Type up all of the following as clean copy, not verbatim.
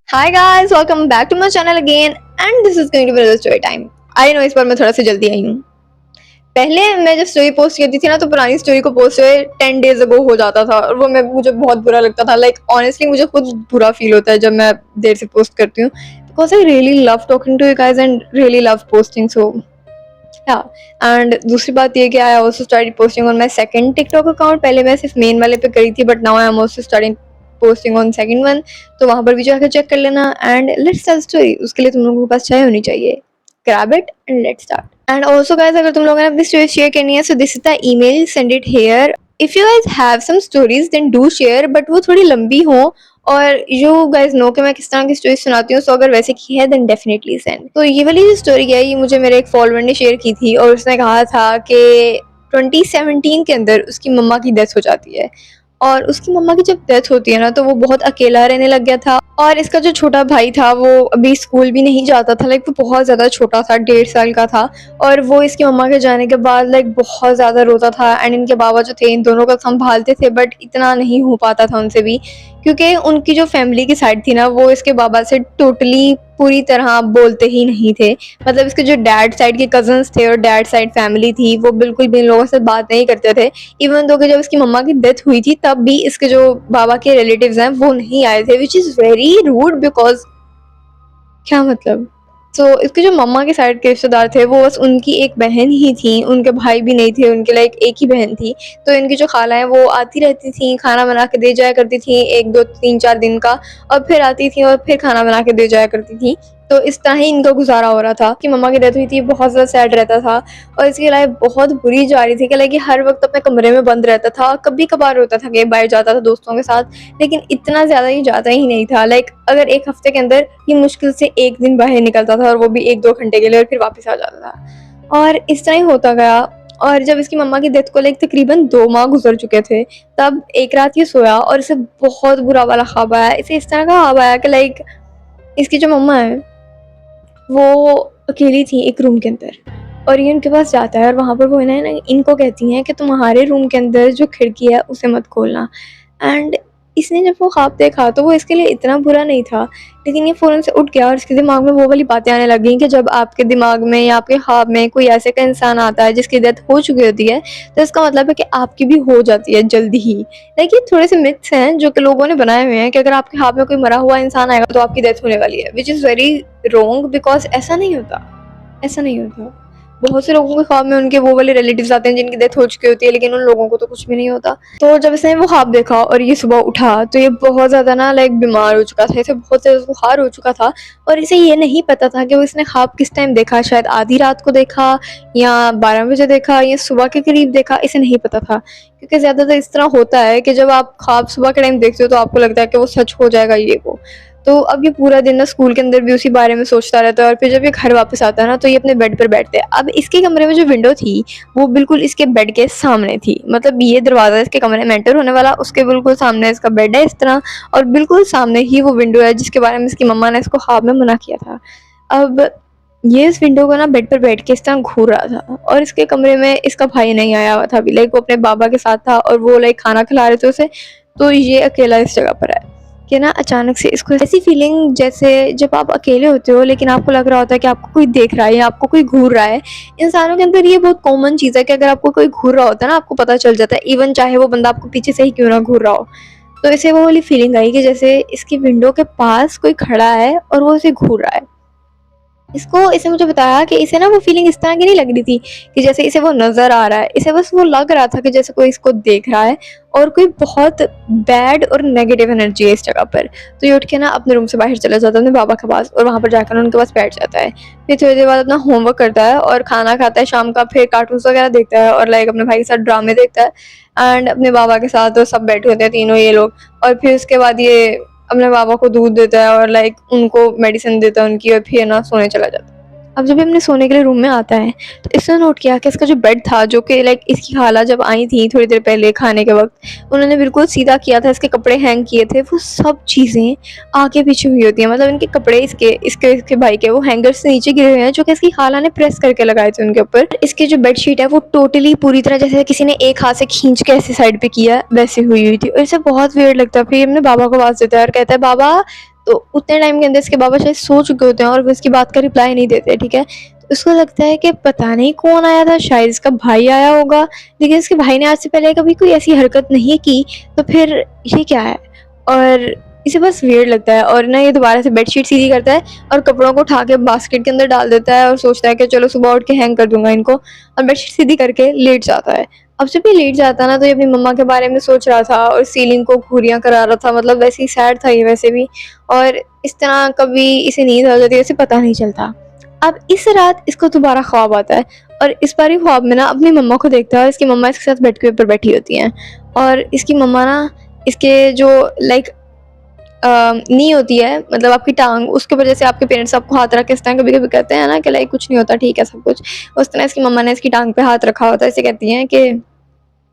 Hi guys, welcome back to my channel again and this is going to be another story time. I know इस बार मैं थोड़ा सा जल्दी आई हूँ। पहले मैं जब स्टोरी पोस्ट करती थी ना तो पुरानी स्टोरी को पोस्ट हुए 10 डेज अगो हो जाता था और वो मुझे बहुत बुरा लगता था। लाइक ऑनेस्टली मुझे खुद बुरा फील होता है जब मैं देर से पोस्ट करती हूँ because I really love talking to you guys and really love posting so yeah and दूसरी बात ये कि I also started posting on my second TikTok account. पहले मैं सिर्फ मेन वाले पे करी थी but now I am also starting posting on second one, तो वहां पर भी जाकर चेक कर लेना एंड लेट्स टेल स्टोरी। उसके लिए तुम लोगों के पास चाय होनी चाहिए। Grab it and let's start. And also guys, अगर तुम लोगों ने अपनी स्टोरी शेयर करनी है so this is the email, send it here. If you guys have some stories then do share, but वो थोड़ी लंबी हो और यू गाइज नो कि मैं किस तरह की स्टोरी सुनाती हूँ। सो अगर वैसे की है देन डेफिनेटली सेंड। तो ये वाली जो स्टोरी है ये मुझे मेरे एक फॉलोअर ने शेयर की थी और उसने कहा था कि 2017 के अंदर उसकी मम्मा की डेथ हो जाती है और उसकी मम्मा की जब डेथ होती है ना तो वो बहुत अकेला रहने लग गया था। और इसका जो छोटा भाई था वो अभी स्कूल भी नहीं जाता था, लाइक वो बहुत ज़्यादा छोटा था, 1.5 साल का था। और वो इसकी मम्मा के जाने के बाद लाइक बहुत ज़्यादा रोता था एंड इनके बाबा जो थे इन दोनों को संभालते थे बट इतना नहीं हो पाता था उनसे भी, क्योंकि उनकी जो फैमिली की साइड थी ना वो इसके बाबा से टोटली पूरी तरह बोलते ही नहीं थे। मतलब इसके जो डैड साइड के कजन्स थे और डैड साइड फैमिली थी वो बिल्कुल भी इन लोगों से बात नहीं करते थे। इवन दो कि जब इसकी मम्मा की डेथ हुई थी तब भी इसके जो बाबा के रिलेटिव्स हैं वो नहीं आए थे, which is very rude because क्या मतलब। तो इसके जो मम्मा के साइड के रिश्तेदार थे वो बस उनकी एक बहन ही थी, उनके भाई भी नहीं थे, उनके लाइक एक ही बहन थी। तो इनकी जो खाला है वो आती रहती थी, खाना बना के दे जाया करती थी 1 2 3 4 दिन का, और फिर आती थी और फिर खाना बना के दे जाया करती थी। तो इस तरह ही इनका गुजारा हो रहा था कि मम्मा की डेथ हुई थी, बहुत ज़्यादा सैड रहता था और इसकी लाइफ बहुत बुरी जा रही थी कि लाइक हर वक्त अपने कमरे में बंद रहता था। कभी कभार होता था कि बाहर जाता था दोस्तों के साथ, लेकिन इतना ज़्यादा ही जाता ही नहीं था। लाइक अगर एक हफ्ते के अंदर ये मुश्किल से एक दिन बाहर निकलता था और वो भी 1 2 घंटे के लिए और फिर वापस आ जाता था। और इस तरह ही होता गया। और जब इसकी मम्मा की डेथ को लाइक तकरीबन 2 माह गुजर चुके थे तब एक रात ये सोया और इसे बहुत बुरा वाला ख्वाब आया। इसे इस तरह का ख्वाब आया कि लाइक इसकी जो मम्मा है वो अकेली थी एक रूम के अंदर और ये उनके पास जाता है और वहाँ पर वो इनको कहती हैं कि तुम्हारे रूम के अंदर जो खिड़की है उसे मत खोलना। एंड इसने जब वो ख्वाब देखा तो वो इसके लिए इतना बुरा नहीं था, लेकिन ये फ़ौरन से उठ गया और इसके दिमाग में वो वाली बातें आने लग गई कि जब आपके दिमाग में या आपके ख्वाब में कोई ऐसे का इंसान आता है जिसकी डेथ हो चुकी होती है तो इसका मतलब है कि आपकी भी हो जाती है जल्दी ही। लाइक ये थोड़े से मिथ्स हैं जो कि लोगों ने बनाए हुए हैं कि अगर आपके ख्वाब में कोई मरा हुआ इंसान आएगा तो आपकी डेथ होने वाली है, विच इज़ वेरी रॉन्ग बिकॉज ऐसा नहीं होता। ऐसा नहीं होता। बहुत से लोगों के ख्वाब में उनके वो वाले रिलेटिव्स आते हैं जिनकी डेथ हो चुकी होती है, लेकिन उन लोगों को तो कुछ भी नहीं होता। तो जब इसने वो ख्वाब देखा और ये सुबह उठा तो ये बहुत ज़्यादा ना लाइक बीमार हो चुका था, इसे बहुत ज़्यादा बुखार हो चुका था और इसे ये नहीं पता था कि वो इसने ख्वाब किस टाइम देखा, शायद आधी रात को देखा या 12 बजे देखा या सुबह के करीब देखा, इसे नहीं पता था। क्योंकि ज़्यादातर इस तरह होता है कि जब आप ख्वाब सुबह के टाइम देखते हो तो आपको लगता है कि वो सच हो जाएगा ये वो। तो अब ये पूरा दिन ना स्कूल के अंदर भी उसी बारे में सोचता रहता है और फिर जब ये घर वापस आता है ना तो ये अपने बेड पर बैठते हैं। अब इसके कमरे में जो विंडो थी वो बिल्कुल इसके बेड के सामने थी, मतलब ये दरवाज़ा इसके कमरे में एंटर होने वाला, उसके बिल्कुल सामने इसका बेड है इस तरह और बिल्कुल सामने ही वो विंडो है जिसके बारे में इसकी मम्मा ने इसको ख्वाब में मना किया था। अब ये इस विंडो को ना बेड पर बैठ के इस तरह घूर रहा था और इसके कमरे में इसका भाई नहीं आया हुआ था अभी, लाइक वो अपने बाबा के साथ था और वो लाइक खाना खिला रहे थे उसे। तो ये अकेला इस जगह पर है कि ना अचानक से इसको ऐसी फीलिंग जैसे जब आप अकेले होते हो लेकिन आपको लग रहा होता है कि आपको कोई देख रहा है या आपको कोई घूर रहा है। इंसानों के अंदर ये बहुत कॉमन चीज़ है कि अगर आपको कोई घूर रहा होता है ना आपको पता चल जाता है, इवन चाहे वो बंदा आपको पीछे से ही क्यों ना घूर रहा हो। तो इसे वो वाली फीलिंग आई कि जैसे इसकी विंडो के पास कोई खड़ा है और वो इसे घूर रहा है। इसे मुझे बताया कि इसे ना वो फीलिंग इस तरह की नहीं लग रही थी कि जैसे इसे वो नज़र आ रहा है, इसे बस वो लग रहा था कि जैसे कोई इसको देख रहा है और कोई बहुत बैड और नेगेटिव एनर्जी है इस जगह पर। तो ये उठ के ना अपने रूम से बाहर चला जाता है अपने बाबा के पास और वहाँ पर जाकर उनके पास बैठ जाता है। फिर थोड़ी देर बाद अपना होमवर्क करता है और खाना खाता है शाम का, फिर कार्टून्स वगैरह देखता है और लाइक अपने भाई के साथ ड्रामे देखता है एंड अपने बाबा के साथ तो सब बैठे होते हैं तीनों ये लोग। और फिर उसके बाद ये अपने बाबा को दूध देता है और लाइक उनको मेडिसिन देता है उनकी और फिर ना सोने चला जाता है। अब जब ये अपने सोने के लिए रूम में आता है तो इसने नोट किया कि इसका जो बेड था जो कि लाइक इसकी खाला जब आई थी थोड़ी देर पहले खाने के वक्त उन्होंने बिल्कुल सीधा किया था, इसके कपड़े हैंग किए थे, वो सब चीज़ें आगे पीछे हुई होती हैं। मतलब इनके कपड़े इसके इसके इसके भाई के वो हैंगर से नीचे गिरे हुए हैं जो कि इसकी खाला ने प्रेस करके लगाए थे उनके ऊपर। इसकी जो बेडशीट है वो टोटली पूरी तरह जैसे किसी ने एक हाथ से खींच के ऐसी साइड पे किया वैसे हुई हुई थी और इसे बहुत वियर्ड लगता है। फिर अपने बाबा को आवाज़ देता है और कहता है बाबा तो उतने टाइम के अंदर इसके बाबा शायद सो चुके होते हैं और वो इसकी बात का रिप्लाई नहीं देते, ठीक है। तो उसको लगता है कि पता नहीं कौन आया था, शायद इसका भाई आया होगा, लेकिन इसके भाई ने आज से पहले कभी कोई ऐसी हरकत नहीं की, तो फिर ये क्या है। और इसे बस वियर्ड लगता है और ना ये दोबारा से बेडशीट सीधी करता है और कपड़ों को उठा के बास्केट के अंदर डाल देता है और सोचता है कि चलो सुबह उठ के हैंग कर दूंगा इनको, और बेडशीट सीधी करके लेट जाता है। अब जब ये लेट जाता है ना, तो ये अपनी मम्मा के बारे में सोच रहा था और सीलिंग को घूरियां करा रहा था, मतलब वैसे ही सैड था ये वैसे भी। और इस तरह कभी इसे नींद आ जाती है, इसे पता नहीं चलता। अब इस रात इसको दोबारा ख्वाब आता है और इस बार ख्वाब में ना अपनी मम्मा को देखता है और इसकी मम्मा इसके साथ बेड के ऊपर बैठी होती हैं और इसकी मम्मा ना इसके जो लाइक नी होती है, मतलब आपकी टांग, उसके ऊपर जैसे आपके पेरेंट्स आपको हाथ रख के इस तरह कभी कभी कहते हैं ना कि लाइक कुछ नहीं होता, ठीक है सब कुछ, उस तरह इसकी मम्मा ने इसकी टांग पे हाथ रखा होता है। इसे कहती हैं कि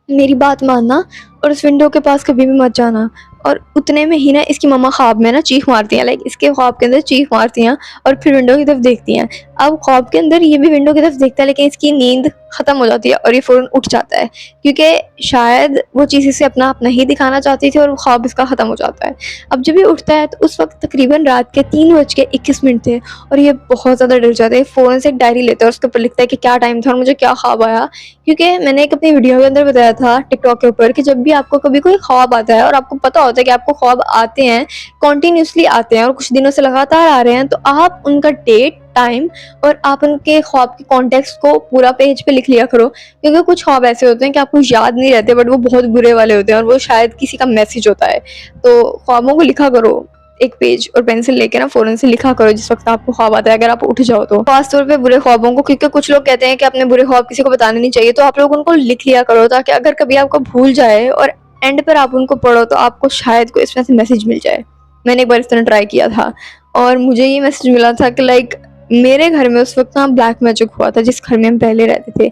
मेरी बात मानना और उस विंडो के पास कभी भी मत जाना। और उतने में ही ना इसकी मम्मा ख्वाब में ना चीख मारती हैं, लाइक इसके ख्वाब के अंदर चीख मारती हैं और फिर विंडो की तरफ देखती हैं। अब ख्वाब के अंदर ये भी विंडो की तरफ देखता है, लेकिन इसकी नींद ख़त्म हो जाती है और ये फ़ौरन उठ जाता है, क्योंकि शायद वो चीज़ इसे अपना आप नहीं दिखाना चाहती थी और वो ख्वाब इसका ख़त्म हो जाता है। अब जब ये उठता है तो उस वक्त तकरीबन रात के 3:21 थे और ये बहुत ज़्यादा डर जाता है। फ़ौरन से एक डायरी लेता है और उसके ऊपर लिखता है कि क्या टाइम था और मुझे क्या ख्वाब आया, क्योंकि मैंने एक अपनी वीडियो के अंदर बताया था टिकटॉक के ऊपर कि जब भी आपको कभी कोई ख्वाब आता है और आपको पता होता है कि आपको ख्वाब आते हैं, कॉन्टीन्यूसली आते हैं और कुछ दिनों से लगातार आ रहे हैं, तो आप उनका डेट, टाइम और आप उनके ख्वाब के कॉन्टेक्स्ट को पूरा पेज पे लिख लिया करो, क्योंकि कुछ ख्वाब ऐसे होते हैं कि आपको याद नहीं रहते बट वो बहुत बुरे वाले होते हैं और वो शायद किसी का मैसेज होता है। तो ख्वाबों को लिखा करो, एक पेज और पेंसिल लेके ना फ़ौरन से लिखा करो जिस वक्त आपको ख्वाब आता है, अगर आप उठ जाओ तो। खास तौर पे बुरे ख्वाबों को, क्योंकि कुछ लोग कहते हैं कि अपने बुरे ख्वाब किसी को बताने नहीं चाहिए, तो आप लोग उनको लिख लिया करो ताकि अगर कभी आपको भूल जाए और एंड पर आप उनको पढ़ो तो आपको शायद कोई इसमें से मैसेज मिल जाए। मैंने एक बार इस तरह ट्राई किया था और मुझे ये मैसेज मिला था कि लाइक मेरे घर में उस वक्त ना ब्लैक मैजिक हुआ था, जिस घर में हम पहले रहते थे।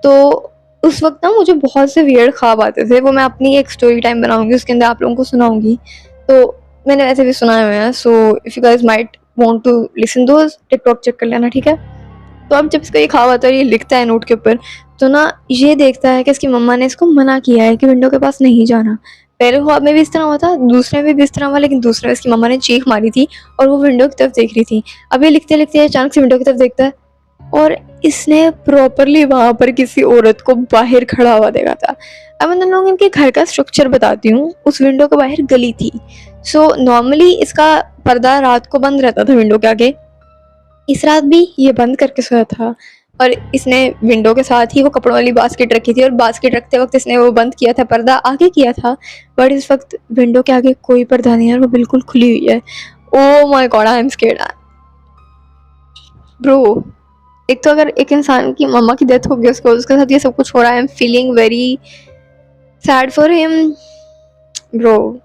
तो उस वक्त ना मुझे बहुत से वियर्ड ख्वाब आते थे, वो मैं अपनी एक स्टोरी टाइम बनाऊंगी, उसके अंदर आप लोगों को सुनाऊंगी। तो मैंने वैसे भी सुनाए हुए हैं, so if you guys might want to listen those, TikTok check कर लेना, ठीक है। तो अब जब इसका ये ख्वाब आता है, ये लिखता है नोट के ऊपर, तो ना ये देखता है कि इसकी मम्मा ने इसको मना किया है कि विंडो के पास नहीं जाना। पहले ख्वाब में भी इस तरह हुआ था, दूसरे में भी इस तरह हुआ, लेकिन दूसरे में इसकी मम्मा ने चीख मारी थी और वो विंडो की तरफ देख रही थी। अब ये लिखते लिखते अचानक से विंडो की तरफ देखता है और इसने प्रॉपरली वहां पर किसी औरत को बाहर खड़ा हुआ देखा था। अब मैं तुम लोगों इनके घर का स्ट्रक्चर बताती हूँ। उस विंडो के बाहर गली थी, सो नॉर्मली इसका पर्दा रात को बंद रहता था विंडो के आगे। इस रात भी ये बंद करके सोया था और इसने विंडो के साथ ही वो कपड़ों वाली बास्केट रखी थी और बास्केट रखते वक्त इसने वो बंद किया था, पर्दा आगे किया था, बट इस वक्त विंडो के आगे कोई पर्दा नहीं है और वो बिल्कुल खुली हुई है। Oh my God, I am scared bro. एक तो अगर एक इंसान की मम्मा की डेथ हो गई, उसके साथ ये सब कुछ हो रहा है, I am feeling very sad for him bro.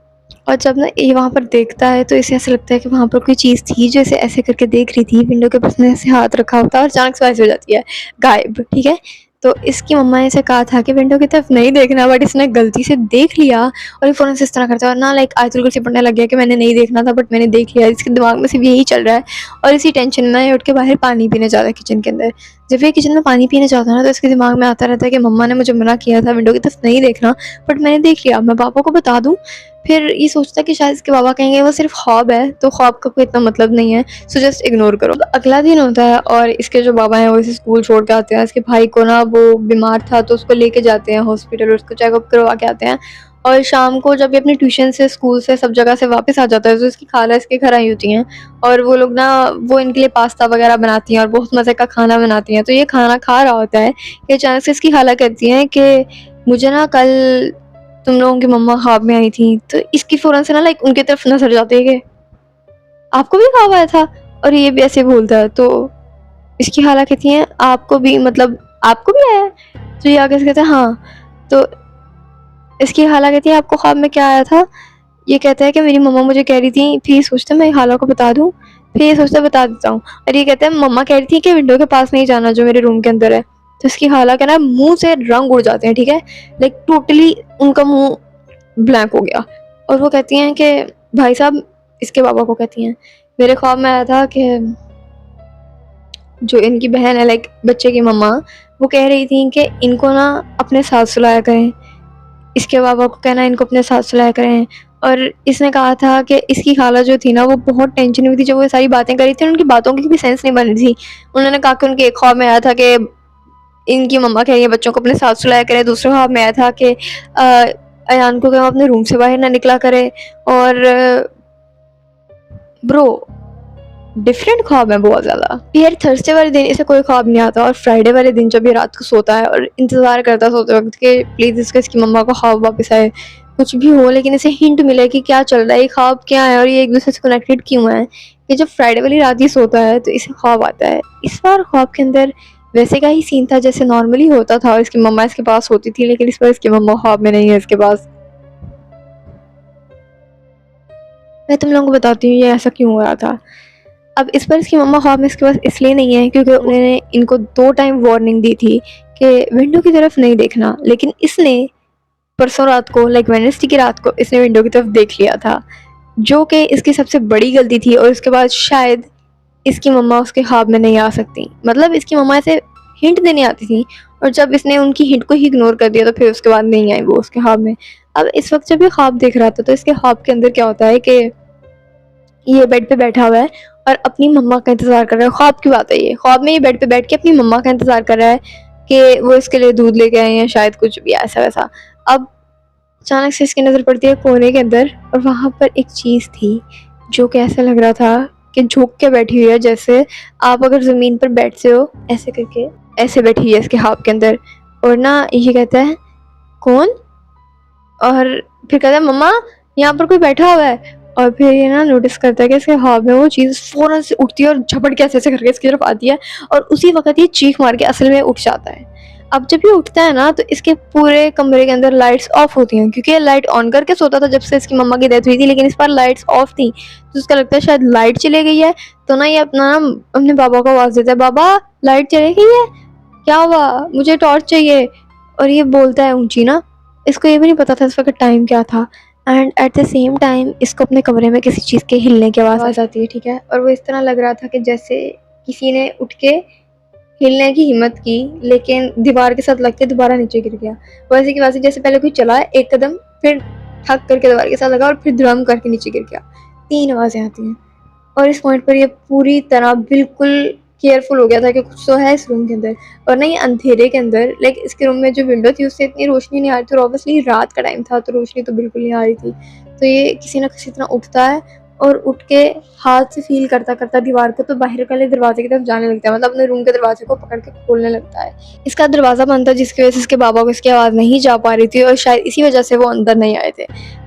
और जब ना ये वहाँ पर देखता है तो इसे ऐसा लगता है कि वहाँ पर कोई चीज़ थी जो इसे ऐसे करके देख रही थी, विंडो के पास में ऐसे हाथ रखा होता है और अचानक से ऐसे हो जाती है गायब, ठीक है। तो इसकी मम्मा ने इसे कहा था कि विंडो की तरफ नहीं देखना, बट इसने गलती से देख लिया और ये फ़ौरन से इस तरह करता है और ना लाइक आयतुल कुर्सी पढ़ने लग गया कि मैंने नहीं देखना था बट मैंने देख लिया। इसके दिमाग में सिर्फ यही चल रहा है और इसी टेंशन में ये उठ के बाहर पानी पीने जाता है किचन के अंदर। जब ये किचन में पानी पीने जाता है ना, तो इसके दिमाग में आता रहता है कि मम्मा ने मुझे मना किया था विंडो की तरफ नहीं देखना, बट मैंने देख लिया, मैं पापा को बता दूँ। फिर ये सोचता है कि शायद इसके बाबा कहेंगे वो सिर्फ ख्वाब है, तो ख्वाब का कोई इतना मतलब नहीं है, सो जस्ट इग्नोर करो। तो अगला दिन होता है और इसके जो बाबा हैं वो इसे स्कूल छोड़ के आते हैं। इसके भाई को ना वो बीमार था तो उसको लेके जाते हैं हॉस्पिटल और उसको चेकअप करवा के आते हैं। और शाम को जब ये अपने ट्यूशन से, स्कूल से, सब जगह से वापस आ जाता है तो इसकी खाला इसके घर आई होती हैं और वो लोग ना वो इनके लिए पास्ता वगैरह बनाती हैं और बहुत मज़े का खाना बनाती हैं। तो ये खाना खा रहा होता है कि अचानक से इसकी खाला कहती हैं कि मुझे ना कल तुम लोगों की मम्मा ख्वाब में आई थी। तो इसकी फ़ौरन से ना लाइक उनकी तरफ नजर जाती है कि आपको भी ख्वाब आया था, और ये भी ऐसे बोलता है। तो इसकी खाला कहती हैं आपको भी, मतलब आपको भी आया है? तो ये आगे से कहता है हाँ। तो इसकी खाला कहती है आपको ख्वाब में क्या आया था? ये कहता है कि मेरी मम्मा मुझे कह रही थी, फिर ये सोचता है मैं खाला को बता दूँ, फिर ये सोचता है बता देता हूँ, और ये कहता है मम्मा कह रही थी कि विंडो के पास नहीं जाना जो मेरे रूम के अंदर है। तो इसकी खाला का ना मुँह से रंग उड़ जाते हैं, ठीक है, लाइक टोटली उनका मुँह ब्लैंक हो गया। और वो कहती हैं कि भाई साहब, इसके बाबा को कहती हैं मेरे ख्वाब में आया था कि जो इनकी बहन है, लाइक बच्चे की मम्मा, वो कह रही थी कि इनको ना अपने साथ सुलाया करें, इसके बाबा को कहना इनको अपने साथ सुलाया करें, और इसने कहा था कि इसकी खाला जो थी ना वो बहुत टेंशन में थी जब वो ये सारी बातें करी थी, उनकी बातों की भी सेंस नहीं बन रही थी। उन्होंने कहा कि उनके एक ख्वाब में आया था कि इनकी मम्मा कह रही है बच्चों को अपने साथ सुलाया करें, दूसरे ख्वाब में आया था कि अयान को क्या अपने रूम से बाहर ना निकला करे। और ब्रो डिफरेंट ख्वाब है बहुत ज़्यादा। यार थर्सडे वाले दिन इसे कोई ख्वाब नहीं आता, और फ्राइडे वाले दिन जब ये रात को सोता है और इंतज़ार करता है सोते वक्त कि प्लीज़ इसकी मम्मा को ख्वाब वापस आए, कुछ भी हो लेकिन इसे हिंट मिले कि क्या चल रहा है, ये ख्वाब क्या है और ये एक दूसरे से कनेक्टेड क्यों है। कि जब फ्राइडे वाली रात ही सोता है तो इसे ख्वाब आता है। इस बार ख्वाब के अंदर वैसे का ही सीन था जैसे नॉर्मली होता था, और इसकी मम्मा इसके पास होती थी, लेकिन इस बार इसकी मम्मा ख्वाब में नहीं है इसके पास। मैं तुम लोगों को बताती हूँ ये ऐसा क्यों हो रहा था। अब इस बार इसकी मम्मा ख्वाब में इसके पास इसलिए नहीं है क्योंकि उन्होंने इनको 2 टाइम वार्निंग दी थी कि विंडो की तरफ नहीं देखना, लेकिन इसने परसों रात को लाइक वेडनेसडे की रात को इसने विंडो की तरफ देख लिया था, जो कि इसकी सबसे बड़ी गलती थी। और उसके बाद शायद इसकी मम्मा उसके ख्वाब में नहीं आ सकती, मतलब इसकी मम्मा ऐसे हिंट देने आती थी, और जब इसने उनकी हिंट को ही इग्नोर कर दिया तो फिर उसके बाद नहीं आई वो उसके ख्वाब में। अब इस वक्त जब ये ख्वाब देख रहा था तो इसके ख्वाब के अंदर क्या होता है कि ये बेड पे बैठा हुआ है और अपनी मम्मा का इंतज़ार कर रहा है। ख्वाब की बात है ये, ख्वाब में ये बेड पे बैठ के अपनी मम्मा का इंतज़ार कर रहा है कि वो इसके लिए दूध लेके आए हैं, शायद कुछ भी ऐसा वैसा। अब अचानक से इसकी नज़र पड़ती है कोने के अंदर, और वहाँ पर एक चीज़ थी जो कि ऐसा लग रहा था कि झुक के बैठी हुई है, जैसे आप अगर ज़मीन पर बैठते हो ऐसे करके, ऐसे बैठी है इसके ख्वाब के अंदर। और ना ये कहता है कौन, और फिर कहता है मम्मा यहाँ पर कोई बैठा हुआ है। और फिर ये ना नोटिस करता है कि इसके ख्वाब में वो चीज़ फ़ौरन से उठती है और झपट के ऐसे करके इसकी तरफ आती है, और उसी वक्त ये चीख मार के असल में उठ जाता है। अब जब ये उठता है ना तो इसके पूरे कमरे के अंदर लाइट्स ऑफ होती हैं, क्योंकि ये लाइट ऑन करके सोता था जब से इसकी मम्मा की डेथ हुई थी, लेकिन इस बार लाइट्स ऑफ थी। तो उसका लगता है शायद लाइट चली गई है। तो ना ये अपना अपने बाबा को आवाज़ देता है, बाबा लाइट चली गई है, क्या हुआ, मुझे टॉर्च चाहिए। और ये बोलता है ऊंची ना, इसको ये भी नहीं पता था इस वक्त टाइम क्या था। And at the same time इसको अपने कमरे में किसी चीज़ के हिलने की आवाज़ आती है, ठीक है। और वो इस तरह लग रहा था कि जैसे किसी ने उठ के हिलने की हिम्मत की, लेकिन दीवार के साथ लग के दोबारा नीचे गिर गया। वैसे की वैसे जैसे पहले कोई चला एक कदम, फिर ठक करके दीवार के साथ लगा और फिर ड्रम करके नीचे गिर गया। 3 आवाज़ें आती हैं। और इस पॉइंट पर ये पूरी तरह बिल्कुल केयरफुल हो गया था कि कुछ तो है इस रूम के अंदर। और ना ये अंधेरे के अंदर, लाइक इसके रूम में जो विंडो थी उससे इतनी रोशनी नहीं आ रही थी, और ऑब्वियसली रात का टाइम था तो रोशनी तो बिल्कुल नहीं आ रही थी। तो ये किसी ना किसी तरह उठता है और उठ के हाथ से फील करता करता दीवार को तो बाहर वाले दरवाजे की तरफ जाने लगता है, मतलब अपने रूम के दरवाजे को पकड़ के खोलने लगता है। इसका दरवाज़ा बंद था जिसकी वजह से इसके बाबा को इसकी आवाज़ नहीं जा पा रही थी, और शायद इसी वजह से वो अंदर नहीं आए थे।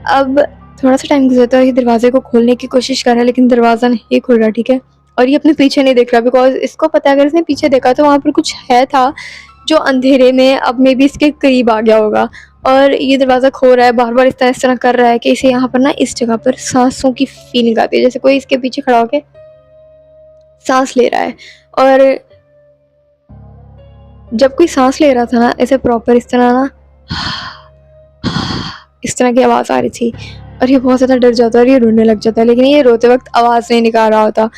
अब थोड़ा सा टाइम गुजरता है, ये दरवाजे को खोलने की कोशिश कर रहा है लेकिन दरवाज़ा नहीं खुल रहा, ठीक है। और ये अपने पीछे नहीं देख रहा, बिकॉज इसको पता है अगर इसने पीछे देखा तो वहाँ पर कुछ है था जो अंधेरे में अब मे बी इसके करीब आ गया होगा। और ये दरवाज़ा खो रहा है, बार बार इस तरह कर रहा है कि इसे यहाँ पर ना इस जगह पर सांसों की फीलिंग आती है, जैसे कोई इसके पीछे खड़ा होकर सांस ले रहा है। और जब कोई सांस ले रहा था ना ऐसे प्रॉपर इस तरह ना इस तरह की आवाज़ आ रही थी, और ये बहुत ज़्यादा डर जाता है और ये रोने लग जाता है, लेकिन ये रोते वक्त आवाज़ नहीं निकाल रहा होता।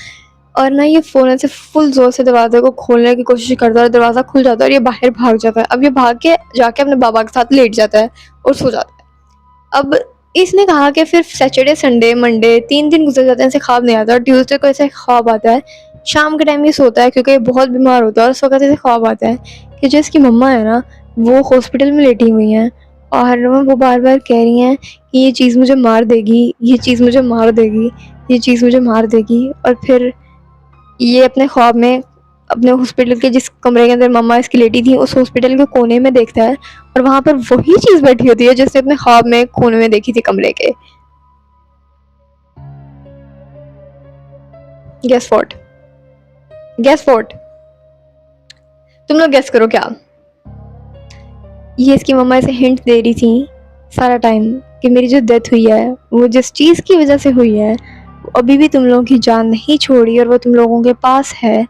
और ना ये फ़ौरन से फुल ज़ोर से दरवाज़े को खोलने की कोशिश करता है और दरवाज़ा खुल जाता है और ये बाहर भाग जाता है। अब ये भाग के जाके अपने बाबा के साथ लेट जाता है और सो जाता है। अब इसने कहा कि फिर सैटरडे, संडे, मंडे 3 दिन गुजर जाते हैं, इसे ख्वाब नहीं आता, और ट्यूसडे को ऐसे ख्वाब आता है। शाम के टाइम ये सोता है क्योंकि ये बहुत बीमार होता है, और उस वक्त ऐसे ख्वाब आता है कि जो इसकी मम्मा है ना वो हॉस्पिटल में लेटी हुई हैं, और वो बार बार कह रही हैं कि ये चीज़ मुझे मार देगी, ये चीज़ मुझे मार देगी, ये चीज़ मुझे मार देगी। और फिर ये अपने ख्वाब में अपने हॉस्पिटल के जिस कमरे के अंदर मम्मा इसकी लेटी थी उस हॉस्पिटल के कोने में देखता है, और वहाँ पर वही चीज़ बैठी होती है जिसने अपने ख्वाब में कोने में देखी थी कमरे के। गेस व्हाट, गेस व्हाट, तुम लोग गेस करो क्या। ये इसकी मम्मा इसे हिंट दे रही थी सारा टाइम कि मेरी जो डेथ हुई है वो जिस चीज़ की वजह से हुई है वो अभी भी तुम लोगों की जान नहीं छोड़ी, और वो तुम लोगों के पास है।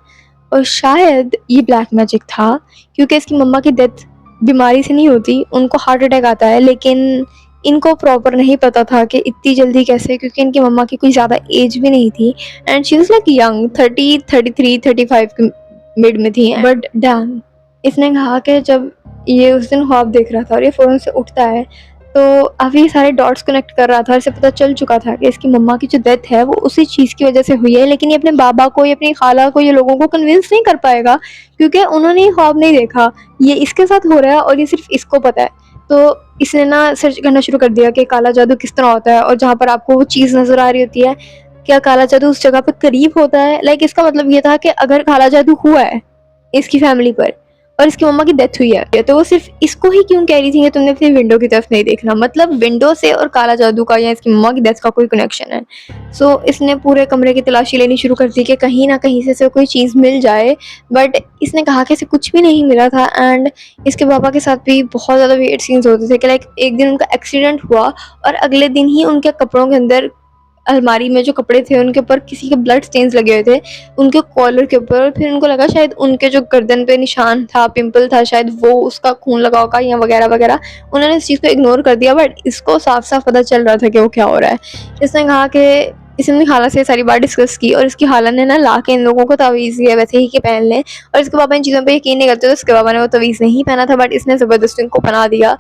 और शायद ये ब्लैक मैजिक था, क्योंकि इसकी मम्मा की डेथ बीमारी से नहीं होती, उनको हार्ट अटैक आता है, लेकिन इनको प्रॉपर नहीं पता था कि इतनी जल्दी कैसे, क्योंकि इनकी मम्मा की कोई ज़्यादा एज भी नहीं थी, and she was like young 30, 33, 35 के मिड में थी। बट डैम, इसने कहा कि जब ये उस दिन ख्वाब देख रहा था और ये फ़ौरन से उठता है, तो अभी सारे डॉट्स कनेक्ट कर रहा था, इसे पता चल चुका था कि इसकी मम्मा की जो डेथ है वो उसी चीज़ की वजह से हुई है, लेकिन ये अपने बाबा को, ये अपनी खाला को, ये लोगों को कन्विंस नहीं कर पाएगा क्योंकि उन्होंने ये ख्वाब नहीं देखा, ये इसके साथ हो रहा है और ये सिर्फ इसको पता है। तो इसने ना सर्च करना शुरू कर दिया कि काला जादू किस तरह होता है, और जहाँ पर आपको वो चीज़ नज़र आ रही होती है, क्या काला जादू उस जगह पर करीब होता है। लाइक इसका मतलब ये था कि अगर काला जादू हुआ है इसकी फैमिली पर और इसकी मम्मा की डेथ हुई है, तो वो सिर्फ इसको ही क्यों कह रही थी कि तुमने अपनी विंडो की तरफ नहीं देखना, मतलब विंडो से और काला जादू का या इसकी मम्मा की डेथ का कोई कनेक्शन है। सो इसने पूरे कमरे की तलाशी लेनी शुरू कर दी कि कहीं ना कहीं से कोई चीज़ मिल जाए, बट इसने कहा कि इसे कुछ भी नहीं मिला था। एंड इसके पापा के साथ भी बहुत ज़्यादा वियर्ड सीन्स होते थे कि लाइक एक दिन उनका एक्सीडेंट हुआ और अगले दिन ही उनके कपड़ों के अंदर, अलमारी में जो कपड़े थे उनके ऊपर किसी के ब्लड स्टेन्स लगे हुए थे, उनके कॉलर के ऊपर, और फिर उनको लगा शायद उनके जो गर्दन पे निशान था, पिंपल था, शायद वो उसका खून लगा होगा या वगैरह वगैरह। उन्होंने इस चीज़ को इग्नोर कर दिया, बट इसको साफ साफ पता चल रहा था कि वो क्या हो रहा है। इसने कहा कि इसने अपनी खाला से सारी बात डिस्कस की और इसकी खाला ने ना ला के इन लोगों को तवीज़ दिया वैसे ही कि पहन लें, और इसके पापा इन चीज़ों पे यकीन नहीं करते, तो इसके पापा ने वो तवीज़ नहीं पहना था, बट इसने ज़बरदस्ती उनको पहना दिया।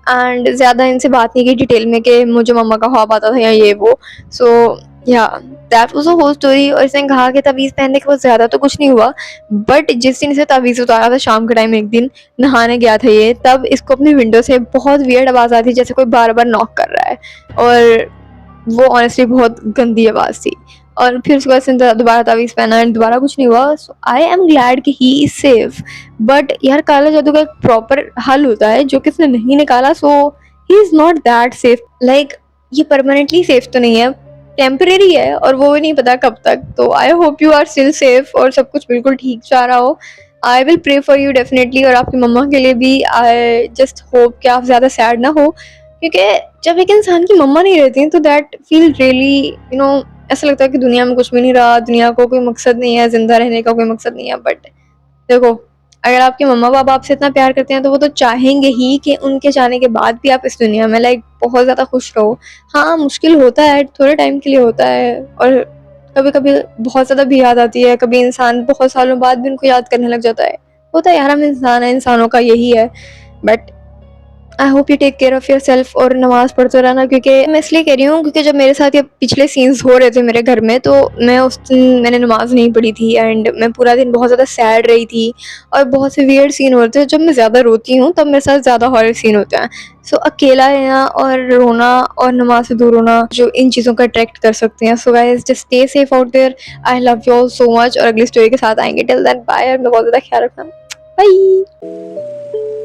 एंड ज़्यादा इनसे बात नहीं की डिटेल में कि मुझे मम्मा का ख्वाब आता था या ये वो। So yeah that was a whole story. और इसने कहा कि तवीज़ पहनने के बाद ज़्यादा तो कुछ नहीं हुआ, बट जिस दिन इसे तवीज़ उतारा था शाम के टाइम, एक दिन नहाने गया था ये, तब इसको अपनी विंडो से बहुत वियर्ड आवाज़ आती जैसे कोई बार बार नॉक कर रहा है, और वो ऑनेस्टली बहुत गंदी आवाज़ थी। और फिर उसके बाद इसने दोबारा तवीज़ पहना एंड दोबारा कुछ नहीं हुआ। सो आई एम ग्लैड कि ही इज़ सेफ। बट यार काला जादू का एक प्रॉपर हल होता है जो कि इसने नहीं निकाला, so he is not that safe. Like ये परमानेंटली सेफ तो नहीं है, टेम्परेरी है, और वो भी नहीं पता कब तक। तो I hope you are still safe और सब कुछ बिल्कुल ठीक जा रहा हो। I will pray for you definitely, और आपकी मम्मा के लिए भी। आई जस्ट होप कि आप ज़्यादा सैड ना हो, क्योंकि जब एक इंसान की मम्मा नहीं रहती तो दैट फील रियली ऐसा लगता है कि दुनिया में कुछ भी नहीं रहा, दुनिया को कोई मकसद नहीं है, जिंदा रहने का कोई मकसद नहीं है। बट देखो, अगर आपके मम्मा पापा आपसे इतना प्यार करते हैं तो वो तो चाहेंगे ही कि उनके जाने के बाद भी आप इस दुनिया में लाइक बहुत ज़्यादा खुश रहो। हाँ, मुश्किल होता है, थोड़े टाइम के लिए होता है, और कभी कभी बहुत ज़्यादा भी याद आती है, कभी इंसान बहुत सालों बाद भी उनको याद करने लग जाता है। होता है यार, हम इंसान है, इंसानों का यही है। But I hope you take care of yourself और नमाज़ पढ़ते रहना। क्योंकि मैं इसलिए कह रही हूँ क्योंकि जब मेरे साथ ये पिछले सीन्स हो रहे थे मेरे घर में, तो मैं उस दिन मैंने नमाज़ नहीं पढ़ी थी एंड मैं पूरा दिन बहुत ज़्यादा सैड रही थी, और बहुत से वियर्ड सीन हो रहे थे। जब मैं ज़्यादा रोती हूँ तब मेरे साथ ज़्यादा हॉरर सीन होते हैं। सो अकेला रहना और रोना और नमाज से दूर होना जो इन चीज़ों को अट्रैक्ट कर सकते हैं। So guys, just stay safe out there. I love you all so much, और अगली स्टोरी के साथ आएंगे। टिल देन बाय, और बहुत ज़्यादा ख्याल रखना। बाय।